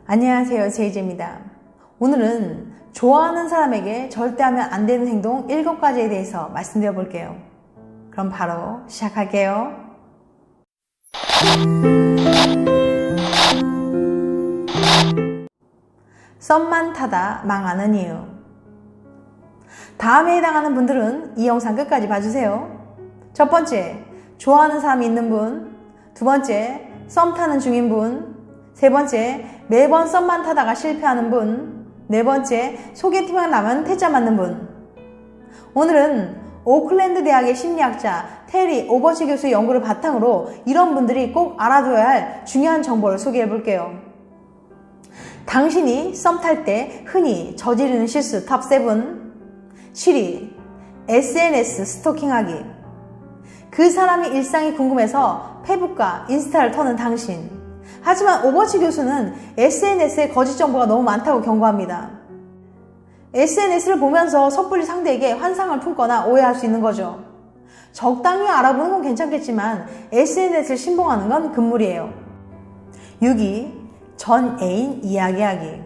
안녕하세요, 제이제입니다. 오늘은 좋아하는 사람에게 절대 하면 안 되는 행동 7가지에 대해서 말씀드려 볼게요. 그럼 바로 시작할게요. 썸만 타다 망하는 이유. 다음에 해당하는 분들은 이 영상 끝까지 봐주세요. 첫 번째, 좋아하는 사람이 있는 분. 두 번째, 썸 타는 중인 분. 세 번째, 매번 썸만 타다가 실패하는 분. 네 번째, 소개팅만 나면 퇴짜 맞는 분. 오늘은 오클랜드 대학의 심리학자 테리 오버시 교수의 연구를 바탕으로 이런 분들이 꼭 알아둬야 할 중요한 정보를 소개해 볼게요. 당신이 썸 탈 때 흔히 저지르는 실수 탑 7. 7위, SNS 스토킹하기. 그 사람의 일상이 궁금해서 페북과 인스타를 터는 당신. 하지만 오버치 교수는 SNS에 거짓 정보가 너무 많다고 경고합니다. SNS를 보면서 섣불리 상대에게 환상을 품거나 오해할 수 있는 거죠. 적당히 알아보는 건 괜찮겠지만 SNS를 신봉하는 건 금물이에요. 6위, 전 애인 이야기하기.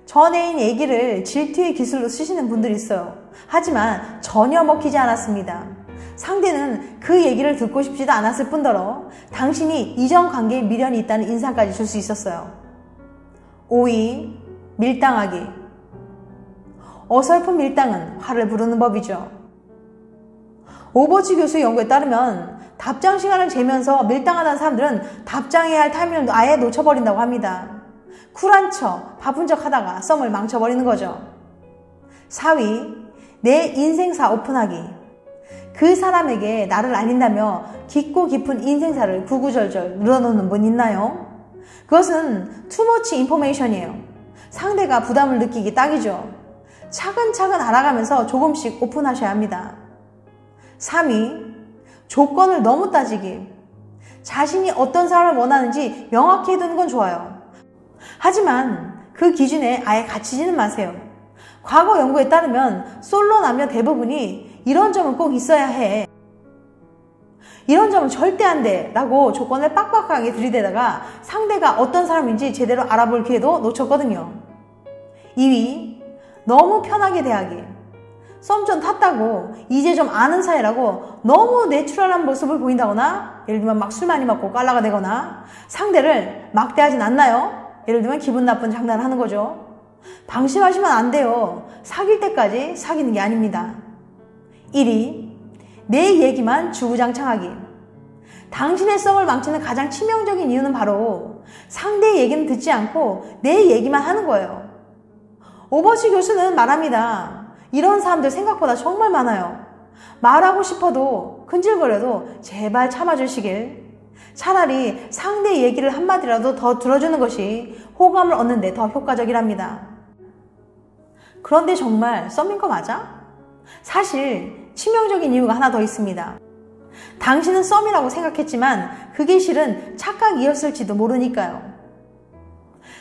전 애인 얘기를 질투의 기술로 쓰시는 분들이 있어요. 하지만 전혀 먹히지 않았습니다. 상대는 그 얘기를 듣고 싶지도 않았을 뿐더러 당신이 이전 관계에 미련이 있다는 인상까지 줄 수 있었어요. 5위, 밀당하기. 어설픈 밀당은 화를 부르는 법이죠. 오버치 교수의 연구에 따르면 답장 시간을 재면서 밀당하는 사람들은 답장해야 할 타이밍을 아예 놓쳐버린다고 합니다. 쿨한 척, 바쁜 척 하다가 썸을 망쳐버리는 거죠. 4위, 내 인생사 오픈하기. 그 사람에게 나를 알린다며 깊고 깊은 인생사를 구구절절 늘어놓는 분 있나요? 그것은 투머치 인포메이션이에요. 상대가 부담을 느끼기 딱이죠. 차근차근 알아가면서 조금씩 오픈하셔야 합니다. 3위, 조건을 너무 따지기. 자신이 어떤 사람을 원하는지 명확히 해두는 건 좋아요. 하지만 그 기준에 아예 갇히지는 마세요. 과거 연구에 따르면 솔로 남녀 대부분이 이런 점은 꼭 있어야 해, 이런 점은 절대 안 돼 라고 조건을 빡빡하게 들이대다가 상대가 어떤 사람인지 제대로 알아볼 기회도 놓쳤거든요. 2위, 너무 편하게 대하기. 썸 좀 탔다고 이제 좀 아는 사이라고 너무 내추럴한 모습을 보인다거나, 예를 들면 막 술 많이 먹고 깔라가 되거나, 상대를 막대하진 않나요? 예를 들면 기분 나쁜 장난을 하는 거죠. 방심하시면 안 돼요. 사귈 때까지 사귀는 게 아닙니다. 1위, 내 얘기만 주구장창하기. 당신의 썸을 망치는 가장 치명적인 이유는 바로 상대의 얘기는 듣지 않고 내 얘기만 하는 거예요. 오버치 교수는 말합니다. 이런 사람들 생각보다 정말 많아요. 말하고 싶어도 근질거려도 제발 참아주시길. 차라리 상대의 얘기를 한마디라도 더 들어주는 것이 호감을 얻는 데 더 효과적이랍니다. 그런데 정말 썸인 거 맞아? 사실 치명적인 이유가 하나 더 있습니다. 당신은 썸이라고 생각했지만 그게 실은 착각이었을지도 모르니까요.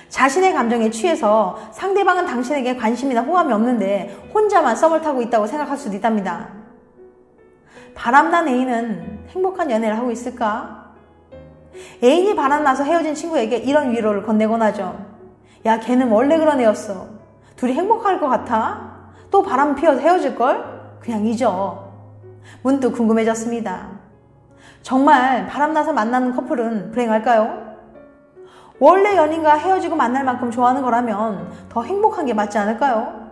자신의 감정에 취해서 상대방은 당신에게 관심이나 호감이 없는데 혼자만 썸을 타고 있다고 생각할 수도 있답니다. 바람난 애인은 행복한 연애를 하고 있을까? 애인이 바람나서 헤어진 친구에게 이런 위로를 건네곤 하죠. 야, 걔는 원래 그런 애였어. 둘이 행복할 것 같아? 또 바람 피워서 헤어질걸? 그냥 잊어. 문득 궁금해졌습니다. 정말 바람나서 만나는 커플은 불행할까요? 원래 연인과 헤어지고 만날 만큼 좋아하는 거라면 더 행복한 게 맞지 않을까요?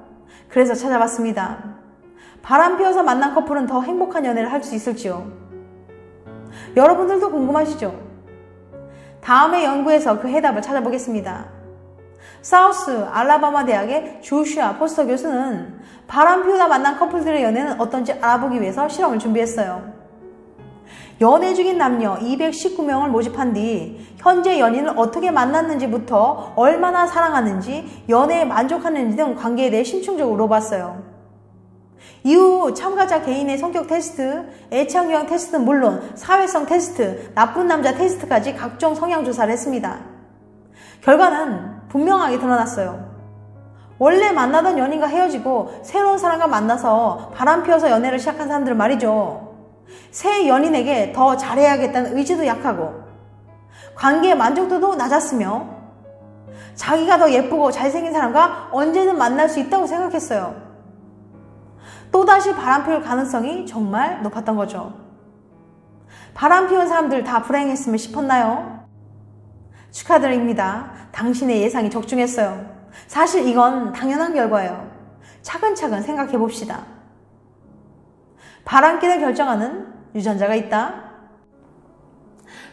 그래서 찾아봤습니다. 바람 피워서 만난 커플은 더 행복한 연애를 할 수 있을지요? 여러분들도 궁금하시죠? 다음의 연구에서 그 해답을 찾아보겠습니다. 사우스 알라바마 대학의 조슈아 포스터 교수는 바람 피우다 만난 커플들의 연애는 어떤지 알아보기 위해서 실험을 준비했어요. 연애 중인 남녀 219명을 모집한 뒤 현재 연인을 어떻게 만났는지부터 얼마나 사랑하는지, 연애에 만족하는지 등 관계에 대해 심층적으로 물어봤어요. 이후 참가자 개인의 성격 테스트, 애착 유형 테스트는 물론 사회성 테스트, 나쁜 남자 테스트까지 각종 성향 조사를 했습니다. 결과는 분명하게 드러났어요. 원래 만나던 연인과 헤어지고 새로운 사람과 만나서 바람 피워서 연애를 시작한 사람들은 말이죠. 새 연인에게 더 잘해야겠다는 의지도 약하고 관계의 만족도도 낮았으며 자기가 더 예쁘고 잘생긴 사람과 언제든 만날 수 있다고 생각했어요. 또다시 바람피울 가능성이 정말 높았던 거죠. 바람피운 사람들 다 불행했으면 싶었나요? 축하드립니다. 당신의 예상이 적중했어요. 사실 이건 당연한 결과예요. 차근차근 생각해 봅시다. 바람길을 결정하는 유전자가 있다.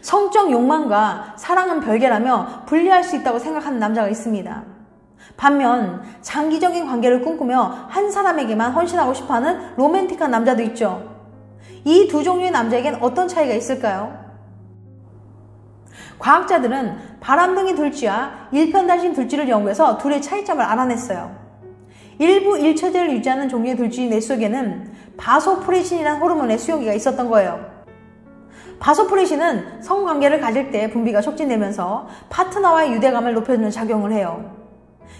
성적 욕망과 사랑은 별개라며 분리할 수 있다고 생각하는 남자가 있습니다. 반면 장기적인 관계를 꿈꾸며 한 사람에게만 헌신하고 싶어하는 로맨틱한 남자도 있죠. 이 두 종류의 남자에겐 어떤 차이가 있을까요? 과학자들은 바람둥이 둘쥐와 일편단심 둘쥐를 연구해서 둘의 차이점을 알아냈어요. 일부 일처제를 유지하는 종류의 둘쥐 뇌 속에는 바소프레신이라는 호르몬의 수용기가 있었던 거예요. 바소프레신은 성관계를 가질 때 분비가 촉진되면서 파트너와의 유대감을 높여주는 작용을 해요.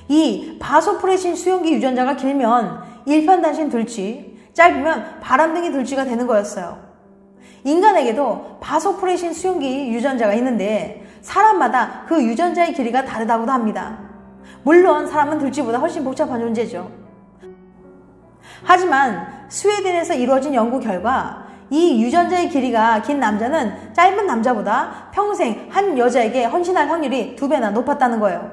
이 바소프레신 수용기 유전자가 길면 일편단심 둘쥐, 짧으면 바람둥이 둘쥐가 되는 거였어요. 인간에게도 바소프레신 수용기 유전자가 있는데 사람마다 그 유전자의 길이가 다르다고도 합니다. 물론 사람은 둘쥐보다 훨씬 복잡한 존재죠. 하지만 스웨덴에서 이루어진 연구 결과 이 유전자의 길이가 긴 남자는 짧은 남자보다 평생 한 여자에게 헌신할 확률이 2배나 높았다는 거예요.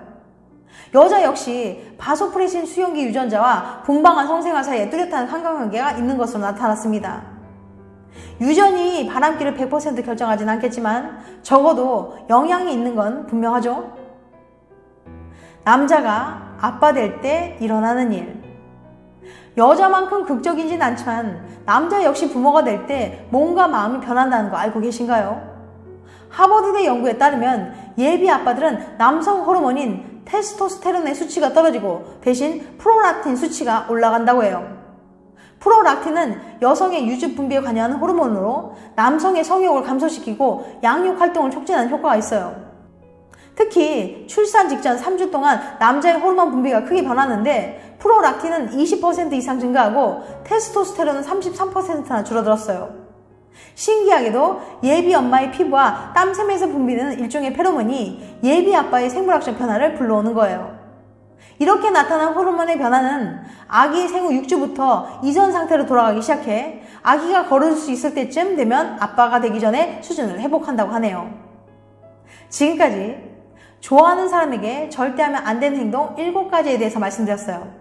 여자 역시 바소프레신 수용기 유전자와 분방한 성생활 사이에 뚜렷한 상관관계가 있는 것으로 나타났습니다. 유전이 바람길을 100% 결정하진 않겠지만 적어도 영향이 있는 건 분명하죠. 남자가 아빠 될 때 일어나는 일. 여자만큼 극적이진 않지만 남자 역시 부모가 될 때 몸과 마음이 변한다는 거 알고 계신가요? 하버드대 연구에 따르면 예비 아빠들은 남성 호르몬인 테스토스테론의 수치가 떨어지고 대신 프롤락틴 수치가 올라간다고 해요. 프롤락틴은 여성의 유즙 분비에 관여하는 호르몬으로 남성의 성욕을 감소시키고 양육 활동을 촉진하는 효과가 있어요. 특히 출산 직전 3주 동안 남자의 호르몬 분비가 크게 변하는데 프롤락틴은 20% 이상 증가하고 테스토스테론은 33%나 줄어들었어요. 신기하게도 예비 엄마의 피부와 땀샘에서 분비되는 일종의 페로몬이 예비 아빠의 생물학적 변화를 불러오는 거예요. 이렇게 나타난 호르몬의 변화는 아기 생후 6주부터 이전 상태로 돌아가기 시작해 아기가 걸을 수 있을 때쯤 되면 아빠가 되기 전에 수준을 회복한다고 하네요. 지금까지 좋아하는 사람에게 절대 하면 안 되는 행동 7가지에 대해서 말씀드렸어요.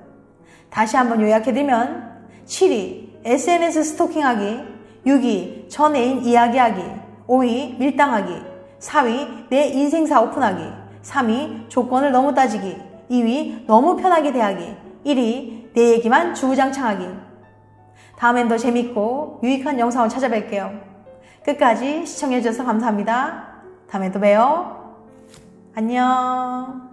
다시 한번 요약해드리면 7위 SNS 스토킹하기, 6위 전 애인 이야기하기, 5위 밀당하기, 4위 내 인생사 오픈하기, 3위 조건을 너무 따지기, 2위 너무 편하게 대하기, 1위 내 얘기만 주구장창하기. 다음엔 더 재밌고 유익한 영상을 찾아뵐게요. 끝까지 시청해주셔서 감사합니다. 다음에 또 봬요. 안녕.